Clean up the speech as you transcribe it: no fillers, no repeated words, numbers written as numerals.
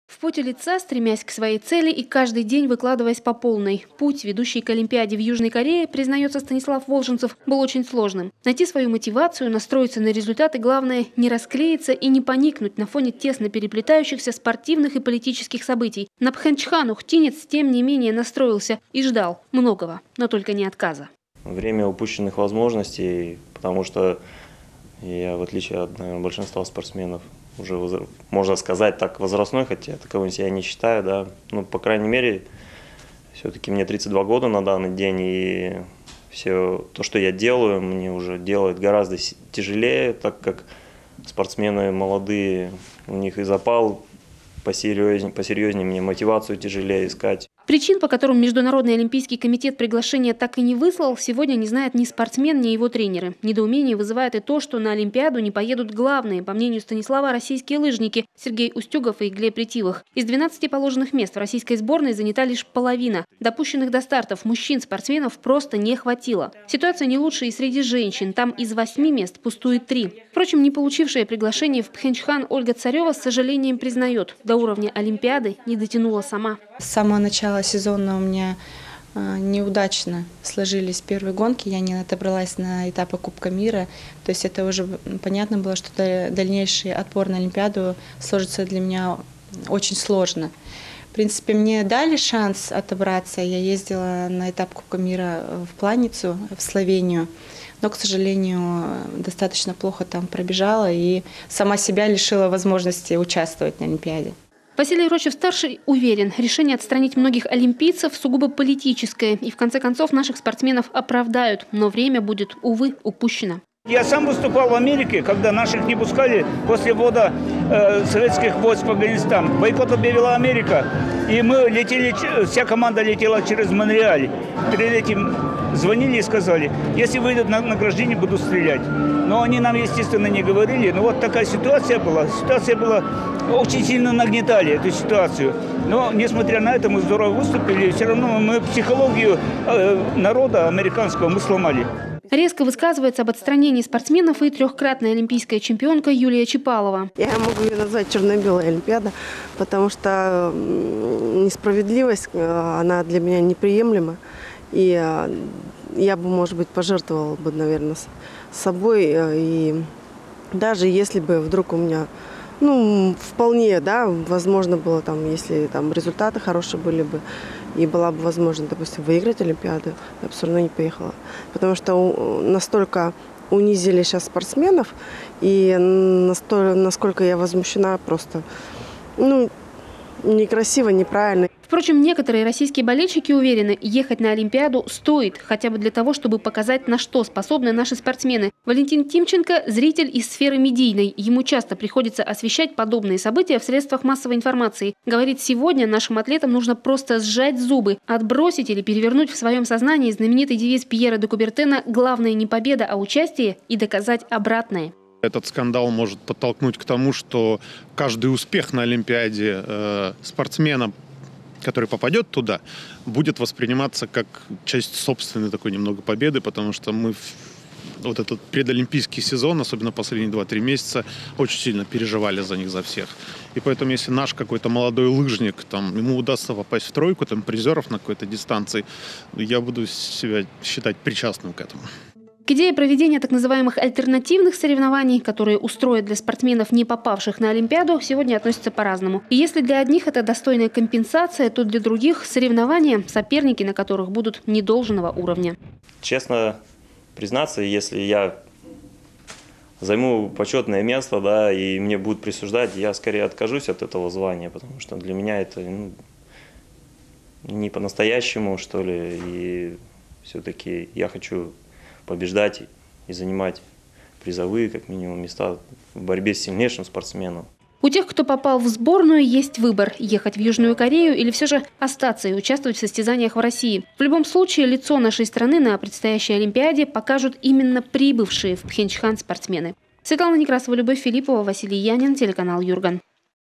В поте лица, стремясь к своей цели и каждый день выкладываясь по полной. Путь, ведущий к Олимпиаде в Южной Корее, признается Станислав Волженцев, был очень сложным. Найти свою мотивацию, настроиться на результат и, главное, не расклеиться и не поникнуть на фоне тесно переплетающихся спортивных и политических событий. На Пхенчхан ухтинец, тем не менее, настроился и ждал многого, но только не отказа. Время упущенных возможностей, потому что я, в отличие от, наверное, большинства спортсменов, уже, можно сказать, так возрастной, хотя таковым себя не считаю, да. Ну, по крайней мере, все-таки мне 32 года на данный день, и все то, что я делаю, мне уже делает гораздо тяжелее, так как спортсмены молодые, у них и запал посерьезнее, мне мотивацию тяжелее искать. Причин, по которым Международный олимпийский комитет приглашение так и не выслал, сегодня не знает ни спортсмен, ни его тренеры. Недоумение вызывает и то, что на Олимпиаду не поедут главные, по мнению Станислава, российские лыжники Сергей Устюгов и Глеб Ретивых. Из 12 положенных мест в российской сборной занята лишь половина. Допущенных до стартов мужчин-спортсменов просто не хватило. Ситуация не лучше и среди женщин. Там из 8 мест пустует 3. Впрочем, не получившая приглашение в Пхенчхан Ольга Царева с сожалением признает, до уровня Олимпиады не дотянула сама. С самого начала сезона у меня неудачно сложились первые гонки, я не отобралась на этапы Кубка мира, то есть это уже понятно было, что дальнейший отбор на Олимпиаду сложится для меня очень сложно. В принципе, мне дали шанс отобраться, я ездила на этап Кубка мира в Планицу, в Словению, но, к сожалению, достаточно плохо там пробежала и сама себя лишила возможности участвовать на Олимпиаде. Василий Рочев-старший уверен, решение отстранить многих олимпийцев сугубо политическое. И в конце концов наших спортсменов оправдают. Но время будет, увы, упущено. Я сам выступал в Америке, когда наших не пускали после ввода советских войск в Афганистан. Бойкот объявила Америка. И мы летели, вся команда летела через Монреаль. Перед этим звонили и сказали, если выйдут на награждение, буду стрелять. Но они нам, естественно, не говорили. Но вот такая ситуация была. Ситуация была, очень сильно нагнетали эту ситуацию. Но, несмотря на это, мы здорово выступили. Все равно мы психологию народа американского мы сломали. Резко высказывается об отстранении спортсменов и трехкратная олимпийская чемпионка Юлия Чапалова. Я могу ее назвать черно-белая Олимпиада, потому что несправедливость, она для меня неприемлема. И я бы, может быть, пожертвовала бы, наверное, собой. И даже если бы вдруг у меня, вполне, да, возможно было, там, если там результаты хорошие были бы, и была бы возможность, допустим, выиграть Олимпиаду, я бы все равно не поехала. Потому что настолько унизили сейчас спортсменов, и насколько я возмущена, просто, некрасиво, неправильно. Впрочем, некоторые российские болельщики уверены, ехать на Олимпиаду стоит, хотя бы для того, чтобы показать, на что способны наши спортсмены. Валентин Тимченко – зритель из сферы медийной. Ему часто приходится освещать подобные события в средствах массовой информации. Говорит, сегодня нашим атлетам нужно просто сжать зубы, отбросить или перевернуть в своем сознании знаменитый девиз Пьера де Кубертена «Главное не победа, а участие» и доказать обратное. Этот скандал может подтолкнуть к тому, что каждый успех на Олимпиаде спортсмена, который попадет туда, будет восприниматься как часть собственной такой немного победы, потому что мы вот этот предолимпийский сезон, особенно последние 2-3 месяца, очень сильно переживали за них, за всех. И поэтому, если наш какой-то молодой лыжник, ему удастся попасть в тройку призеров на какой-то дистанции, я буду себя считать причастным к этому. К идее проведения так называемых альтернативных соревнований, которые устроят для спортсменов, не попавших на Олимпиаду, сегодня относятся по-разному. И если для одних это достойная компенсация, то для других соревнования, соперники на которых будут недолжного уровня. Честно признаться, если я займу почетное место, да, и мне будут присуждать, я скорее откажусь от этого звания, потому что для меня это не по-настоящему, что ли, и все-таки я хочу побеждать и занимать призовые, как минимум, места в борьбе с сильнейшим спортсменом. У тех, кто попал в сборную, есть выбор – ехать в Южную Корею или все же остаться и участвовать в состязаниях в России. В любом случае, лицо нашей страны на предстоящей Олимпиаде покажут именно прибывшие в Пхенчхан спортсмены. Светлана Некрасова, Любовь Филиппова, Василий Янин, телеканал Юрган.